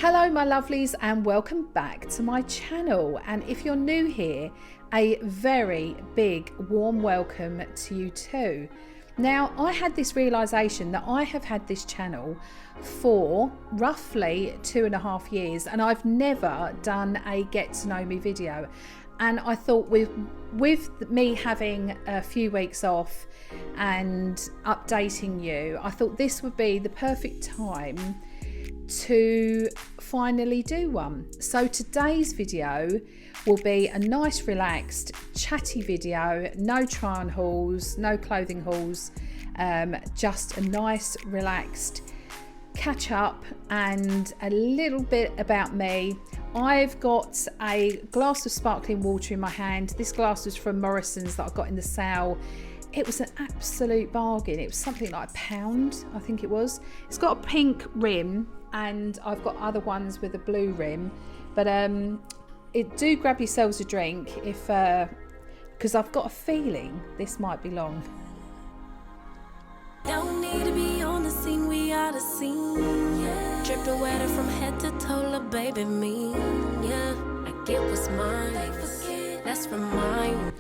Hello my lovelies and welcome back to my channel, and if you're new here, a very big warm welcome to you too. Now, I had this realization that I have had this channel for roughly 2.5 years and I've never done a get to know me video, and I thought with me having a few weeks off and updating you, I thought this would be the perfect time to finally do one. So today's video will be a nice relaxed chatty video, no try on hauls, no clothing hauls, just a nice relaxed catch up and a little bit about me. I've got a glass of sparkling water in my hand. This glass was from Morrison's that I got in the sale. It was an absolute bargain. It was something like £1, I think it was. It's got a pink rim and I've got other ones with a blue rim, but do grab yourselves a drink if because I've got a feeling this might be long. Don't need to be on the scene, we are the scene. Yeah. Dripped the weather from head to toe, la baby me. Yeah, I get what's mine. That's from mine.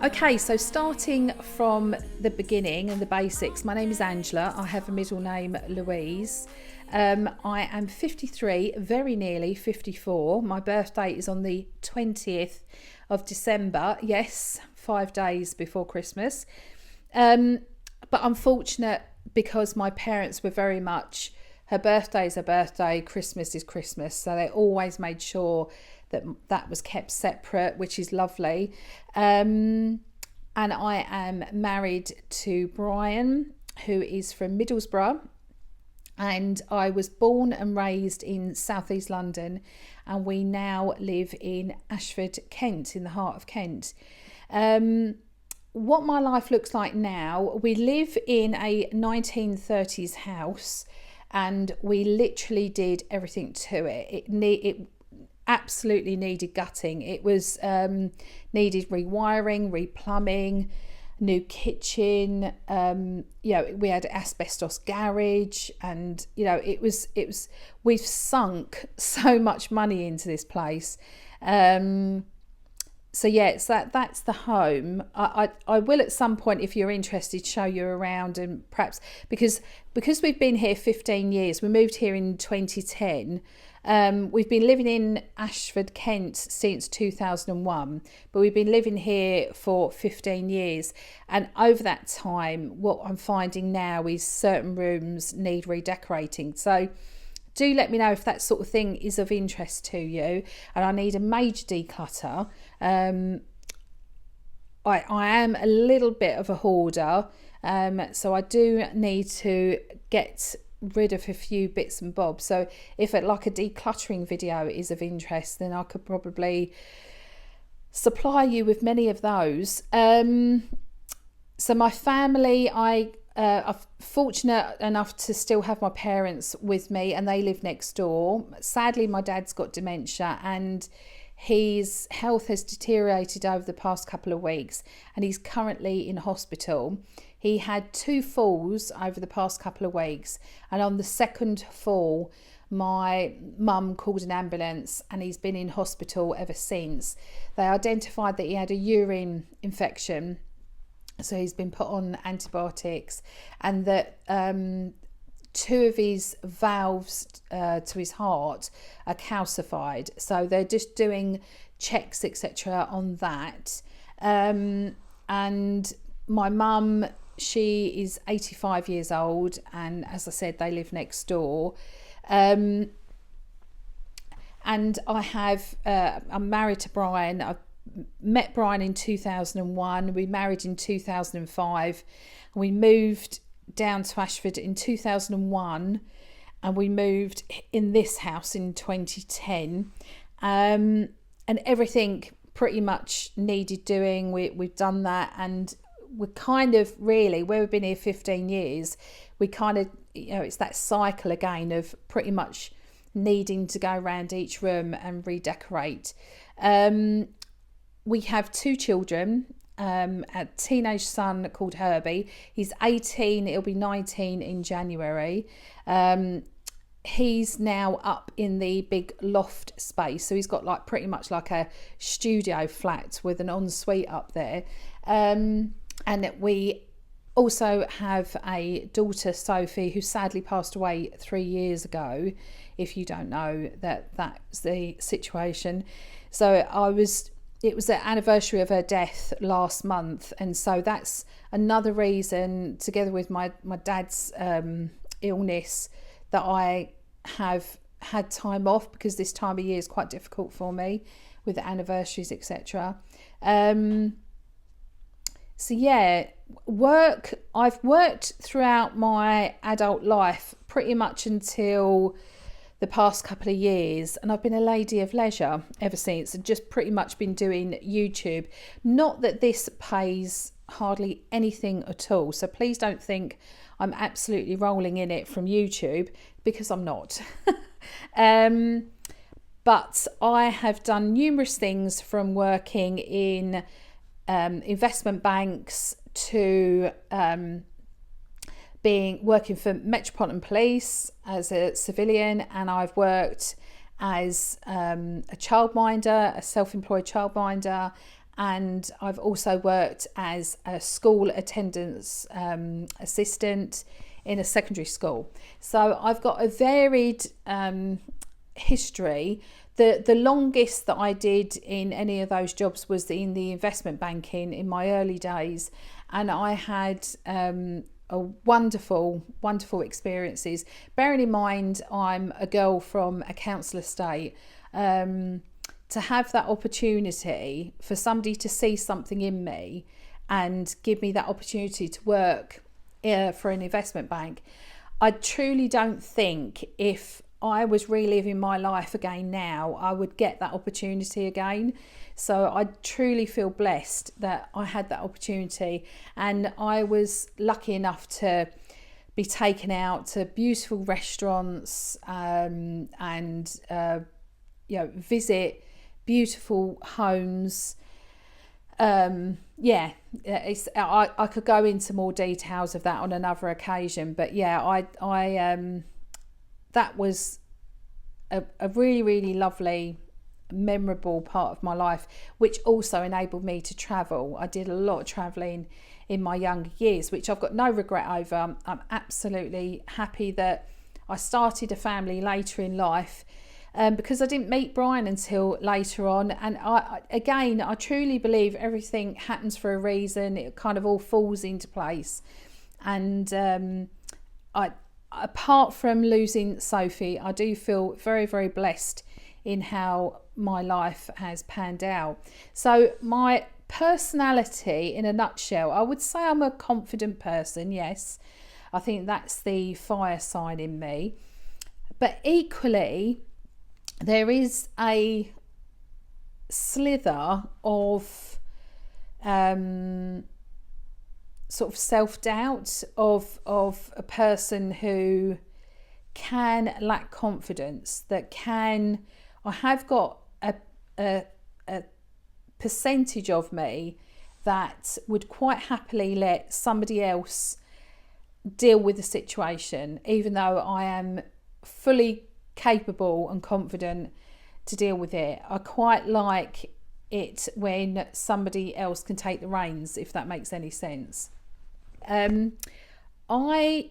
Okay, so starting from the beginning and the basics, my name is Angela. I have a middle name, Louise. I am 53, very nearly 54. My birthday is on the 20th of December. Yes, 5 days before Christmas. But I'm fortunate because my parents were very much, her birthday is her birthday, Christmas is Christmas. So they always made sure that that was kept separate, which is lovely. And I am married to Brian, who is from Middlesbrough. And I was born and raised in southeast London, and we now live in Ashford, Kent, in the heart of Kent. What my life looks like now, we live in a 1930s house and we literally did everything to it. It absolutely needed gutting. It was needed rewiring, replumbing, new kitchen, we had asbestos garage, and it was we've sunk so much money into this place. So yeah, that's the home. I will at some point, if you're interested, show you around, and perhaps because we've been here 15 years, we moved here in 2010. We've been living in Ashford, Kent since 2001, but we've been living here for 15 years. And over that time, what I'm finding now is certain rooms need redecorating. So do let me know if that sort of thing is of interest to you. And I need a major declutter. I am a little bit of a hoarder. So I do need to get rid of a few bits and bobs. So if like a decluttering video is of interest, then I could probably supply you with many of those. So my family, I'm fortunate enough to still have my parents with me, and they live next door. Sadly, my dad's got dementia and his health has deteriorated over the past couple of weeks, and he's currently in hospital. He had 2 falls over the past couple of weeks, and on the second fall, my mum called an ambulance and he's been in hospital ever since. They identified that he had a urine infection, so he's been put on antibiotics, and that 2 of his valves to his heart are calcified. So they're just doing checks, etc. on that. And my mum, she is 85 years old, and as I said, they live next door. And I have, I'm married to Brian. I've met Brian in 2001. We married in 2005. And we moved down to Ashford in 2001, and we moved in this house in 2010. And everything pretty much needed doing. We've done that, and we're kind of really, where we've been here 15 years, we kind of, it's that cycle again of pretty much needing to go around each room and redecorate. We have 2 children, a teenage son called Herbie. He's 18, he'll be 19 in January. he's now up in the big loft space, so he's got like pretty much like a studio flat with an ensuite up there, and we also have a daughter, Sophie, who sadly passed away 3 years ago. If you don't know, that's the situation. So it was the anniversary of her death last month, and so that's another reason, together with my dad's illness, that I have had time off, because this time of year is quite difficult for me with the anniversaries, etc. So yeah, I've worked throughout my adult life pretty much until the past couple of years, and I've been a lady of leisure ever since, and just pretty much been doing YouTube. Not that this pays hardly anything at all, so please don't think I'm absolutely rolling in it from YouTube, because I'm not. But I have done numerous things, from working in investment banks to working for Metropolitan Police as a civilian, and I've worked as a childminder, a self-employed childminder, and I've also worked as a school attendance assistant in a secondary school. So I've got a varied history. The longest that I did in any of those jobs was in the investment banking in my early days, and I had a wonderful experiences. Bearing in mind I'm a girl from a council estate, to have that opportunity for somebody to see something in me and give me that opportunity to work for an investment bank, I truly don't think, if I was reliving my life again now, I would get that opportunity again. So I truly feel blessed that I had that opportunity, and I was lucky enough to be taken out to beautiful restaurants and visit beautiful homes. I could go into more details of that on another occasion, but yeah, that was a really lovely, memorable part of my life, which also enabled me to travel. I did a lot of traveling in my younger years, which I've got no regret over. I'm absolutely happy that I started a family later in life, because I didn't meet Brian until later on. And I truly believe everything happens for a reason. It kind of all falls into place. And apart from losing Sophie, I do feel very, very blessed in how my life has panned out. So my personality, in a nutshell, I would say I'm a confident person. Yes, I think that's the fire sign in me. But equally, there is a slither of sort of self-doubt of a person who can lack confidence, I have got a percentage of me that would quite happily let somebody else deal with the situation, even though I am fully capable and confident to deal with it. I quite like it when somebody else can take the reins, if that makes any sense. I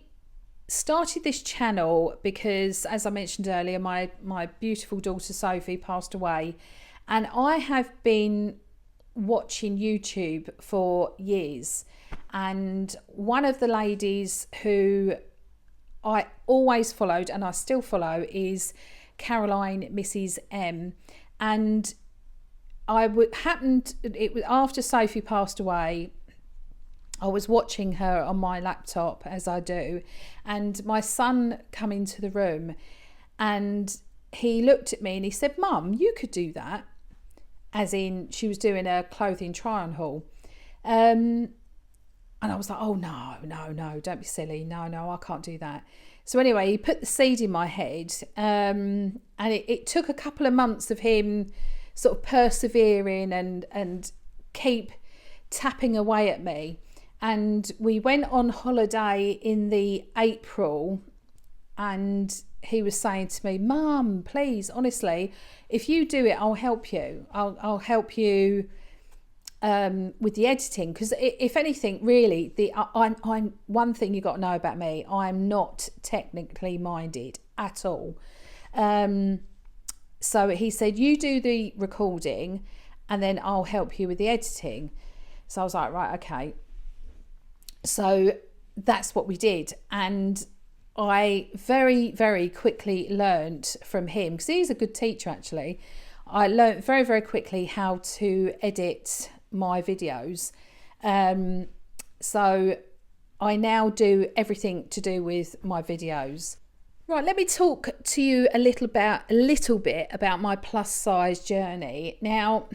started this channel because, as I mentioned earlier, my beautiful daughter Sophie passed away, and I have been watching YouTube for years, and one of the ladies who I always followed and I still follow is Caroline Mrs. M, and it was after Sophie passed away. I was watching her on my laptop, as I do, and my son come into the room, and he looked at me and he said, "Mum, you could do that," as in she was doing a clothing try-on haul. And I was like, "Oh, no, don't be silly. No, I can't do that." So anyway, he put the seed in my head, and it took a couple of months of him sort of persevering and keep tapping away at me. And we went on holiday in the April, and he was saying to me, Mum, please, honestly, if you do it, I'll help you. I'll help you with the editing, because if anything, really, I'm one thing you got to know about me, I'm not technically minded at all. So he said, you do the recording and then I'll help you with the editing. So I was like, right, okay. So that's what we did. And I very, very quickly learned from him, because he's a good teacher actually. I learned very, very quickly how to edit my videos. So I now do everything to do with my videos. Right, let me talk to you a little bit about my plus size journey. Now,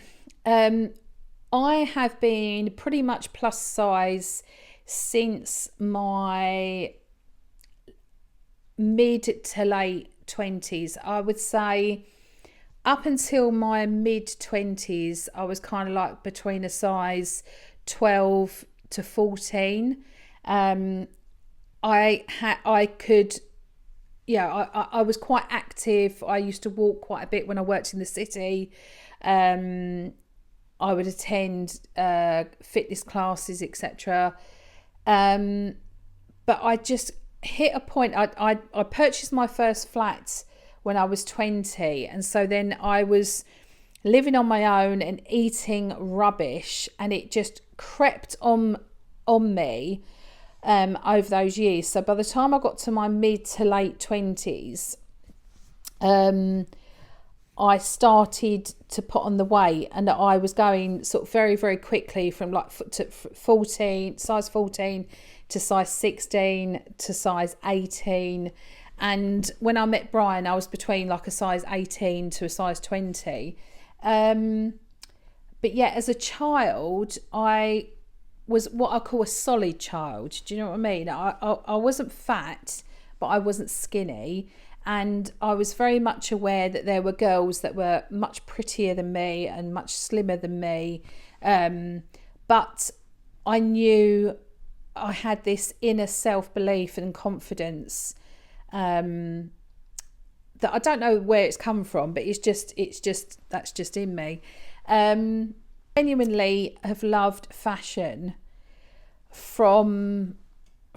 I have been pretty much plus size since my mid to late 20s. I would say up until my mid 20s, I was kind of like between a size 12 to 14. I was quite active. I used to walk quite a bit when I worked in the city. I would attend fitness classes, etc. But I just hit a point. I purchased my first flat when I was 20, and so then I was living on my own and eating rubbish, and it just crept on me over those years. So by the time I got to my mid to late 20s, I started to put on the weight, and I was going sort of very, very quickly from like size 14 to size 16 to size 18. And when I met Brian, I was between like a size 18 to a size 20. But yeah, as a child, I was what I call a solid child. Do you know what I mean? I wasn't fat, but I wasn't skinny. And I was very much aware that there were girls that were much prettier than me and much slimmer than me. But I knew I had this inner self-belief and confidence that I don't know where it's come from, but that's just in me. Genuinely have loved fashion from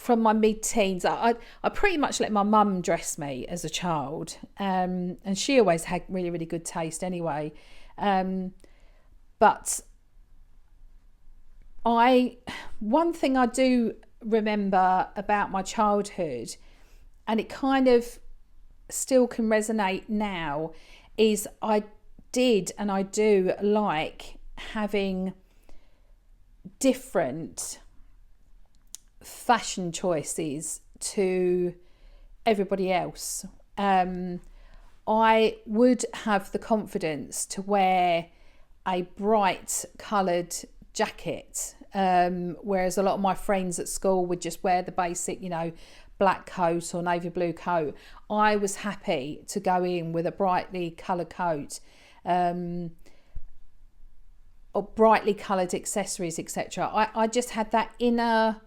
my mid-teens. I pretty much let my mum dress me as a child, and she always had really, really good taste anyway. But one thing I do remember about my childhood, and it kind of still can resonate now, is I did and I do like having different fashion choices to everybody else. I would have the confidence to wear a bright coloured jacket, whereas a lot of my friends at school would just wear the basic, black coat or navy blue coat. I was happy to go in with a brightly coloured coat, or brightly coloured accessories, etc. I just had that inner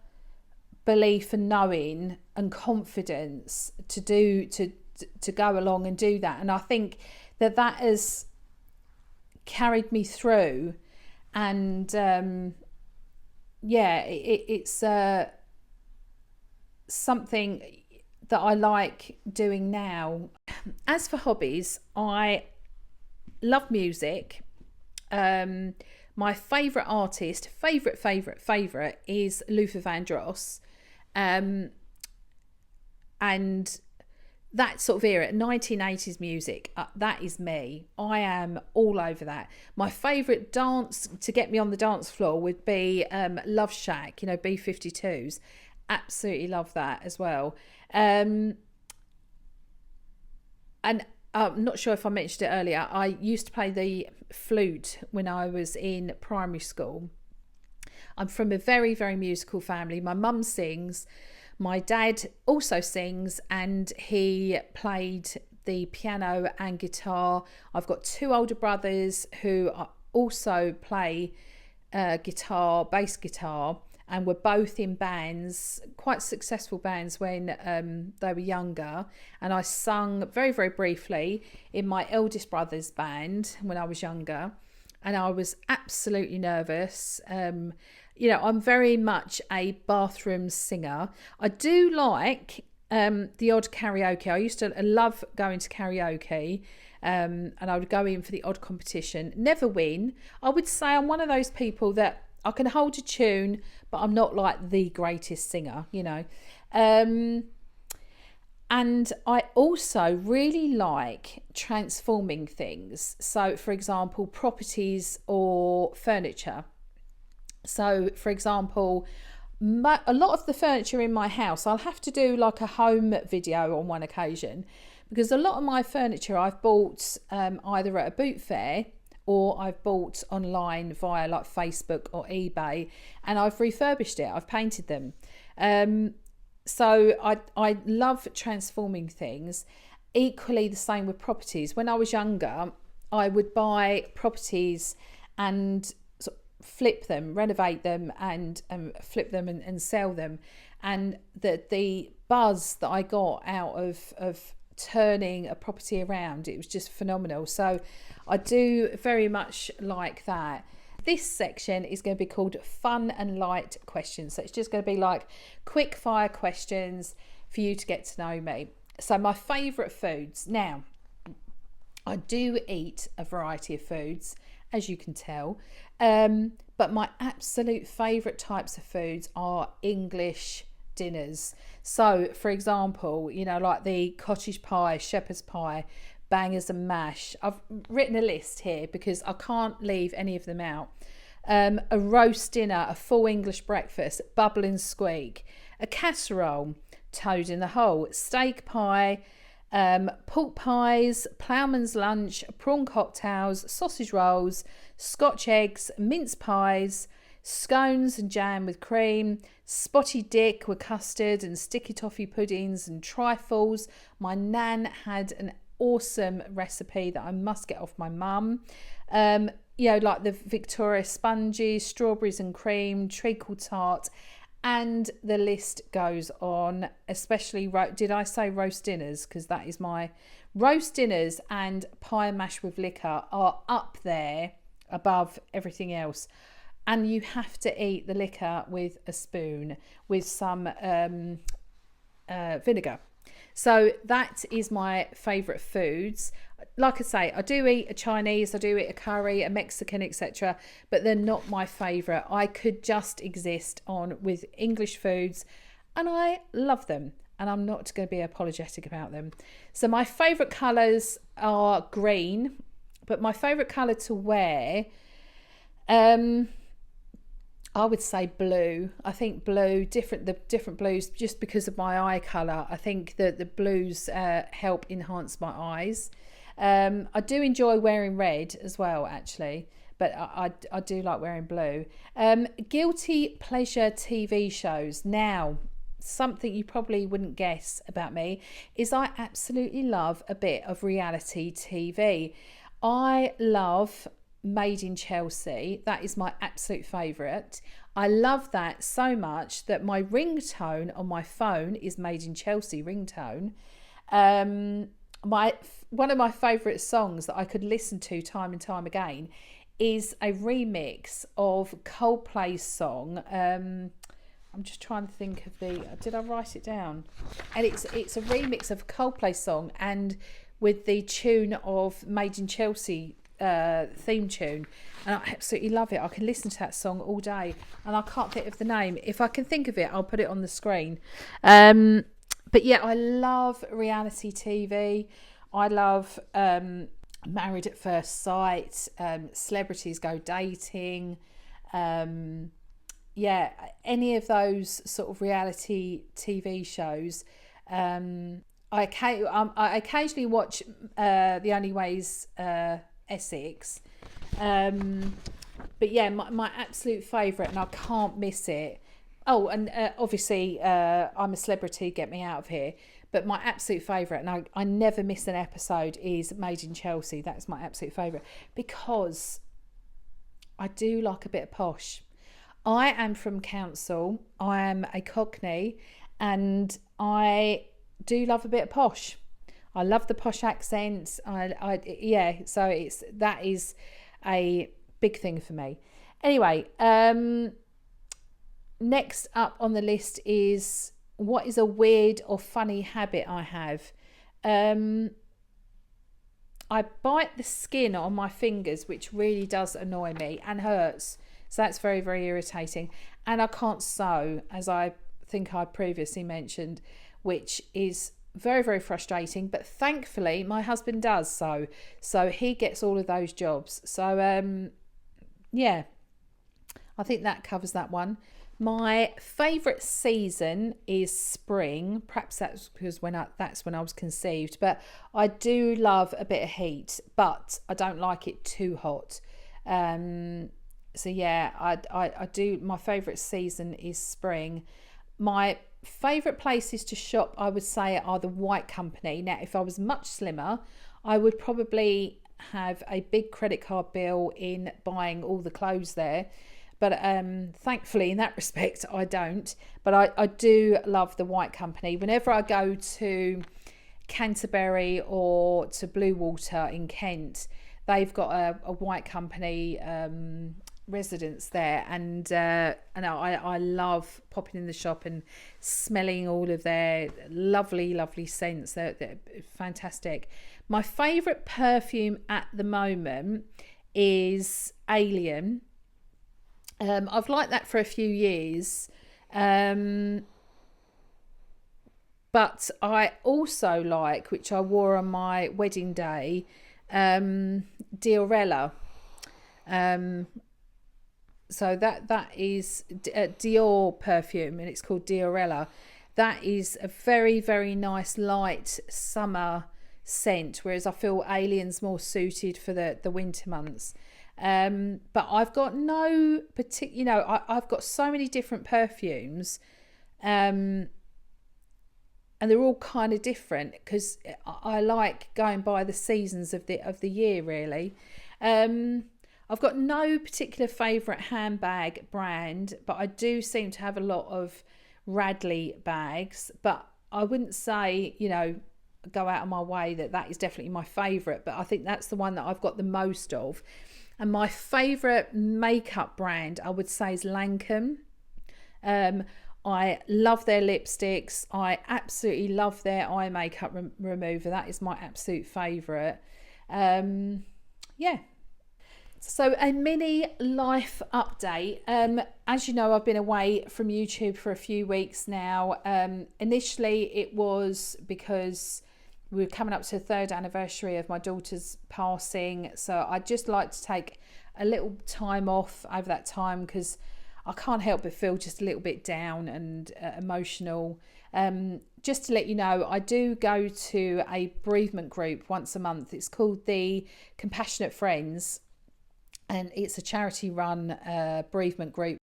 belief and knowing and confidence to go along and do that, and I think that has carried me through. And it's something that I like doing now. As for hobbies, I love music. My favourite artist, favourite is Luther Vandross. And that sort of era, 1980s music, that is me. I am all over that. My favourite dance to get me on the dance floor would be Love Shack, B-52s. Absolutely love that as well. And I'm not sure if I mentioned it earlier, I used to play the flute when I was in primary school. I'm from a very, very musical family. My mum sings. My dad also sings, and he played the piano and guitar. I've got two older brothers who also play guitar, bass guitar, and were both in bands, quite successful bands when they were younger. And I sung very, very briefly in my eldest brother's band when I was younger. And I was absolutely nervous. You know, I'm very much a bathroom singer. I do like the odd karaoke. I used to love going to karaoke, and I would go in for the odd competition. Never win. I would say I'm one of those people that I can hold a tune, but I'm not like the greatest singer, you know. And I also really like transforming things. So, for example, properties or furniture. So, for example, a lot of the furniture in my house, I'll have to do like a home video on one occasion, because a lot of my furniture I've bought either at a boot fair or I've bought online via like Facebook or eBay, and I've refurbished it. I've painted them. So I love transforming things. Equally the same with properties. When I was younger, I would buy properties and flip them, renovate them, and flip them and sell them. And the buzz that I got out of turning a property around, it was just phenomenal. So I do very much like that. This section is going to be called fun and light questions. So it's just going to be like quick fire questions for you to get to know me. So my favourite foods. Now, I do eat a variety of foods, as you can tell. But my absolute favourite types of foods are English dinners. So, for example, you know, like the cottage pie, shepherd's pie, bangers and mash. I've written a list here because I can't leave any of them out. A roast dinner, a full English breakfast, bubble and squeak, a casserole, toad in the hole, steak pie, pork pies, ploughman's lunch, prawn cocktails, sausage rolls, Scotch eggs, mince pies, scones and jam with cream, spotty dick with custard and sticky toffee puddings and trifles. My nan had an awesome recipe that I must get off my mum. You know, like the Victoria sponges, strawberries and cream, treacle tart, and the list goes on. Especially, did I say roast dinners? Because that is my roast dinners, and pie and mash with liquor are up there above everything else. And you have to eat the liquor with a spoon with some vinegar. So that is my favourite foods. Like I say, I do eat a Chinese, I do eat a curry, a Mexican, etc. But they're not my favourite. I could just exist on with English foods, and I love them. And I'm not going to be apologetic about them. So my favourite colours are green, but my favourite colour to wear, I would say blue. I think blue, the different blues, just because of my eye colour. I think that the blues help enhance my eyes. I do enjoy wearing red as well, actually, but I do like wearing blue. Guilty pleasure TV shows. Now, something you probably wouldn't guess about me is I absolutely love a bit of reality TV. I love Made in Chelsea. That is my absolute favourite. I love that so much that my ringtone on my phone is Made in Chelsea ringtone. One of my favourite songs that I could listen to time and time again is a remix of Coldplay's song. I'm just trying to think of did I write it down? And it's a remix of Coldplay's song, and with the tune of Made in Chelsea theme tune, and I absolutely love it. I can listen to that song all day, and I can't think of the name. If I can think of it, I'll put it on the screen. But yeah, I love reality TV. I love Married at First Sight, Celebrities Go Dating, yeah, any of those sort of reality TV shows. I occasionally watch The Only Ways Essex, but yeah, my absolute favourite, and I can't miss it. Oh, and obviously I'm a Celebrity, Get Me Out of Here, but my absolute favourite, and I never miss an episode, is Made in Chelsea. That's my absolute favourite, because I do like a bit of posh. I am from council. I am a Cockney, and I do love a bit of posh. I love the posh accents. So that is a big thing for me. Anyway, next up on the list is, what is a weird or funny habit I have? I bite the skin on my fingers, which really does annoy me and hurts. So that's very, very irritating. And I can't sew, as I think I previously mentioned, which is very, very frustrating. But thankfully, my husband does sew. So he gets all of those jobs. So, yeah, I think that covers that one. My favourite season is spring. Perhaps that's because that's when I was conceived. But I do love a bit of heat, but I don't like it too hot. So yeah, I do. My favourite season is spring. My favourite places to shop, I would say, are the White Company. Now, if I was much slimmer, I would probably have a big credit card bill in buying all the clothes there. But thankfully, in that respect, I don't. But I do love the White Company. Whenever I go to Canterbury or to Bluewater in Kent, they've got a White Company residence there, and I love popping in the shop and smelling all of their lovely scents. They're fantastic. My favourite perfume at the moment is Alien. I've liked that for a few years, but I also like, which I wore on my wedding day, Diorella. So that is a Dior perfume, and it's called Diorella. That is a very, very nice light summer scent, whereas I feel Alien's more suited for the winter months. But I've got no particular, I've got so many different perfumes, and they're all kind of different because I like going by the seasons of the year, really. I've got no particular favourite handbag brand, but I do seem to have a lot of Radley bags. But I wouldn't say, go out of my way that is definitely my favourite, but I think that's the one that I've got the most of. And my favourite makeup brand, I would say, is Lancome. I love their lipsticks. I absolutely love their eye makeup remover. That is my absolute favourite. Yeah. So a mini life update. As you know, I've been away from YouTube for a few weeks now. Initially, it was because we were coming up to the 3rd anniversary of my daughter's passing. So I'd just like to take a little time off over that time because I can't help but feel just a little bit down and emotional. Just to let you know, I do go to a bereavement group once a month. It's called the Compassionate Friends, and it's a charity run bereavement group.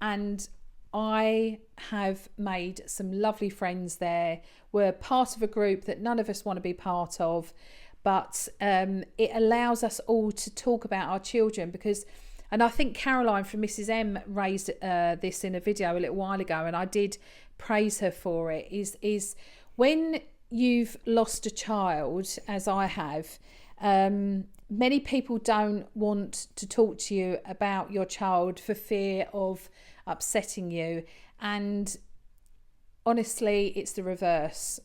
And I have made some lovely friends there. We're part of a group that none of us want to be part of, but it allows us all to talk about our children because, and I think Caroline from Mrs. M raised this in a video a little while ago, and I did praise her for it, is when you've lost a child, as I have, many people don't want to talk to you about your child for fear of upsetting you. And honestly, it's the reverse.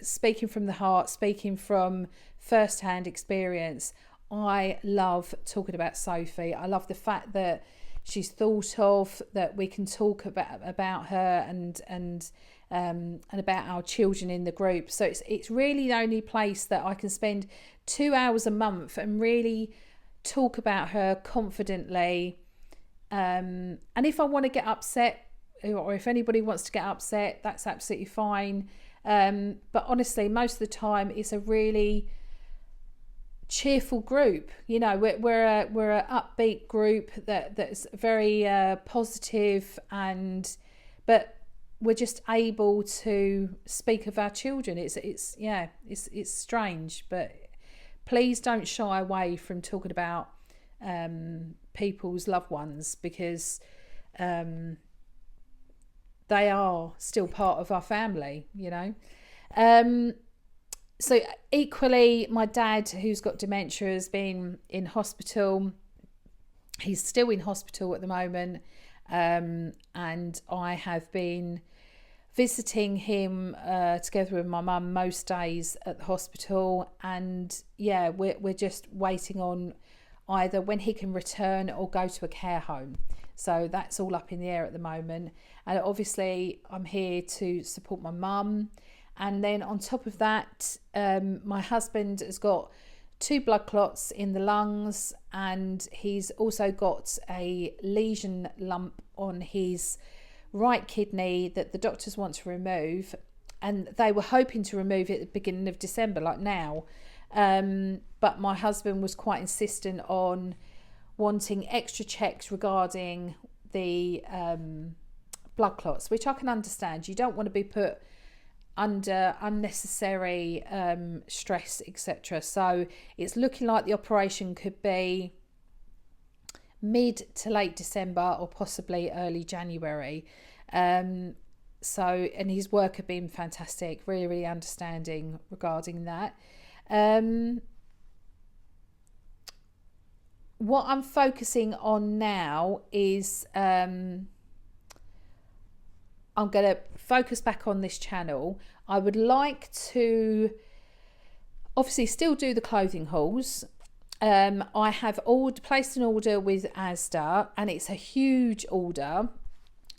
Speaking from the heart, speaking from first-hand experience, I love talking about Sophie. I love the fact that she's thought of, that we can talk about her and about our children in the group. So it's really the only place that I can spend 2 hours a month and really talk about her confidently. And if I want to get upset, or if anybody wants to get upset, that's absolutely fine. But honestly, most of the time it's a really cheerful group. We're a upbeat group that's very positive, but we're just able to speak of our children. It's strange, but please don't shy away from talking about people's loved ones, because they are still part of our family, you know. So equally, my dad, who's got dementia, has been in hospital. He's still in hospital at the moment. And I have been visiting him together with my mum most days at the hospital. And yeah, we're just waiting on either when he can return or go to a care home. So that's all up in the air at the moment. And obviously I'm here to support my mum. And then on top of that, my husband has got 2 blood clots in the lungs, and he's also got a lesion lump on his right kidney that the doctors want to remove. And they were hoping to remove it at the beginning of December, like now. But my husband was quite insistent on wanting extra checks regarding the blood clots, which I can understand. You don't want to be put under unnecessary stress, etc. So it's looking like the operation could be mid to late December or possibly early January. And his work had been fantastic, really, really understanding regarding that. What I'm focusing on now is I'm going to focus back on this channel. I would like to obviously still do the clothing hauls. I have placed an order with Asda, and it's a huge order.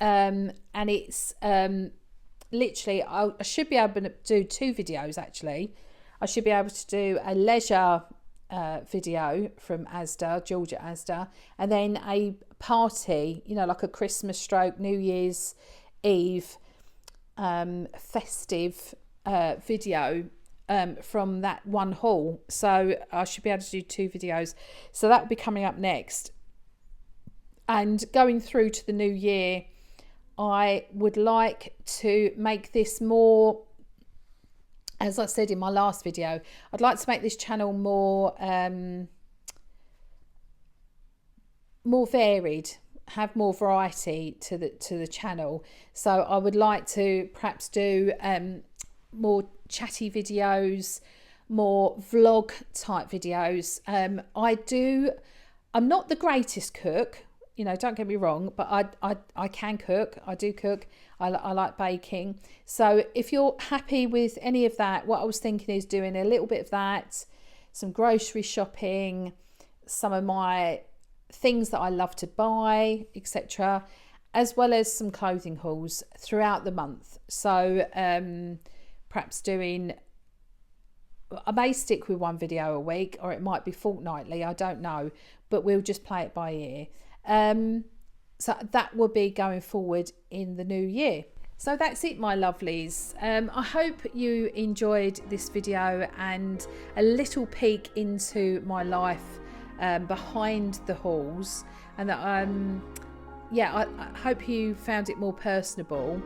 And it's literally, I should be able to do 2 videos actually. I should be able to do a leisure video from Asda, Georgia Asda, and then a party, you know, like a Christmas stroke, New Year's Eve festive video from that one haul. So I should be able to do 2 videos. So that will be coming up next. And going through to the new year, I would like to make this more, as I said in my last video, I'd like to make this channel more varied, have more variety to the channel. So I would like to perhaps do more chatty videos, more vlog type videos. I'm not the greatest cook, you know, don't get me wrong, but I can cook. I do cook. I like baking. So if you're happy with any of that, what I was thinking is doing a little bit of that, some grocery shopping, some of my things that I love to buy, etc., as well as some clothing hauls throughout the month. So perhaps I may stick with 1 video a week, or it might be fortnightly, I don't know, but we'll just play it by ear. So that will be going forward in the new year. So that's it, my lovelies. I hope you enjoyed this video and a little peek into my life behind the hauls, and that I hope you found it more personable.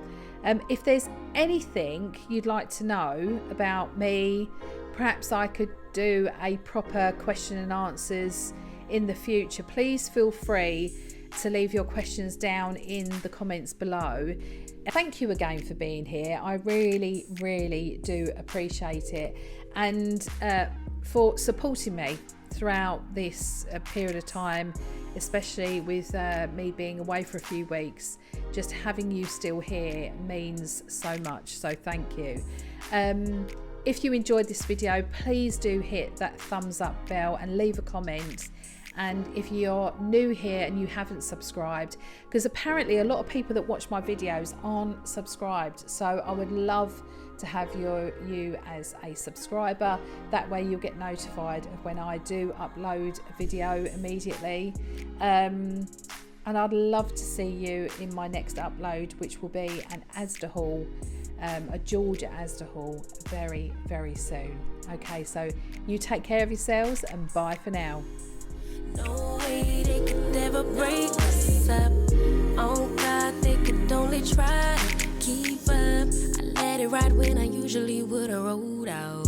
If there's anything you'd like to know about me, perhaps I could do a proper question and answers in the future, please feel free to leave your questions down in the comments below. Thank you again for being here. I really, really do appreciate it, and for supporting me throughout this period of time, especially with me being away for a few weeks. Just having you still here means so much, so thank you. If you enjoyed this video, please do hit that thumbs up bell and leave a comment. And if you're new here and you haven't subscribed, because apparently a lot of people that watch my videos aren't subscribed, so I would love to have you as a subscriber. That way you'll get notified of when I do upload a video immediately. And I'd love to see you in my next upload, which will be an Asda haul, a Georgia Asda haul, very, very soon. Okay, so you take care of yourselves, and bye for now. No way they could ever break us up. Oh God, they could only try to keep up. I let it ride when I usually would've rolled out.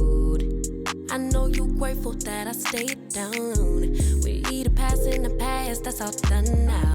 I know you're grateful that I stayed down. We either pass in the past, that's all done now.